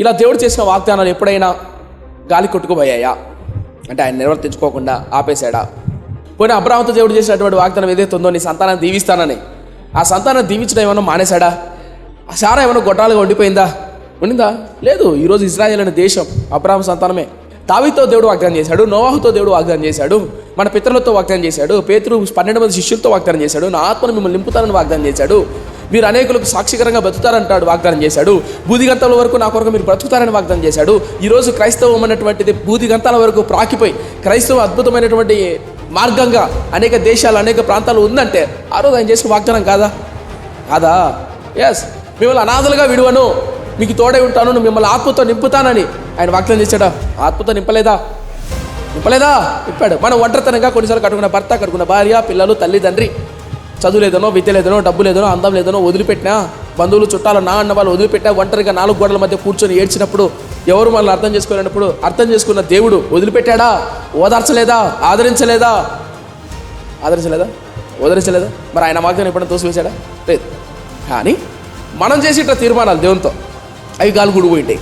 ఇలా దేవుడు చేసిన వాగ్దానాలు ఎప్పుడైనా గాలి కొట్టుకుపోయాయా? అంటే ఆయన నిర్వర్తించుకోకుండా ఆపేశాడా? పోనీ అబ్రాహాముతో దేవుడు చేసినటువంటి వాగ్దానం ఏదైతే ఉందో, నీ సంతానాన్ని దీవిస్తానని, ఆ సంతానాన్ని దీవించడం ఏమన్నా మానేశాడా? ఆ శారా ఏమన్నా గొడ్రాలుగా ఉండిపోయిందా? ఉండిందా? లేదు. ఈరోజు ఇజ్రాయేల్ అనే దేశం అబ్రాహాము సంతానమే. దావీదుతో దేవుడు వాగ్దానం చేశాడు, నోవాహుతో దేవుడు వాగ్దానం చేశాడు, మన పితరులతో వాగ్దానం చేశాడు, పేతురు 12 మంది శిష్యులతో వాగ్దానం చేశాడు, నా ఆత్మను మిమ్మల్ని నింపుతానని వాగ్దానం చేశాడు, మీరు అనేకులకు సాక్షికరంగా బ్రతుకుతారంటాడు వాగ్దానం చేశాడు, బూదిగంతాల వరకు నా కొరకు మీరు బ్రతుకుతారని వాగ్దానం చేశాడు. ఈరోజు క్రైస్తవం అన్నటువంటిది బూదిగంతాల వరకు ప్రాకిపోయి క్రైస్తవం అద్భుతమైనటువంటి మార్గంగా అనేక దేశాలు అనేక ప్రాంతాలు ఉందంటే ఆ రోజు ఆయన చేసిన వాగ్దానం కాదా? కాదా? ఎస్. మిమ్మల్ని అనాథలుగా విడువను, మీకు తోడై ఉంటాను, మిమ్మల్ని ఆత్మతో నింపుతానని ఆయన వాగ్దానం చేశాడా? ఆత్మతో నింపలేదా? నింపాడు. మనం ఒంటరితనంగా కొన్నిసార్లు కట్టుకున్న భర్త, కట్టుకున్న భార్య, పిల్లలు, తల్లిదండ్రి, చదువు లేదనో, విద్య లేదనో, డబ్బు లేదనో, అందం లేదనో వదిలిపెట్టినా, బంధువులు చుట్టాలు నా అన్న వాళ్ళు వదిలిపెట్టా, ఒంటరిగా 4 గోడల మధ్య కూర్చొని ఏడ్చినప్పుడు, ఎవరు మనల్ని అర్థం చేసుకోలేనప్పుడు అర్థం చేసుకున్న దేవుడు వదిలిపెట్టాడా? ఓదార్చలేదా? ఆదరించలేదా? మరి ఆయన వాగ్దానం ఎప్పుడైనా తోసివేశాడా? లేదు. కానీ మనం చేసేట తీర్మానాలు దేవునితో అవి గాలి గుడిపోయింటాయి.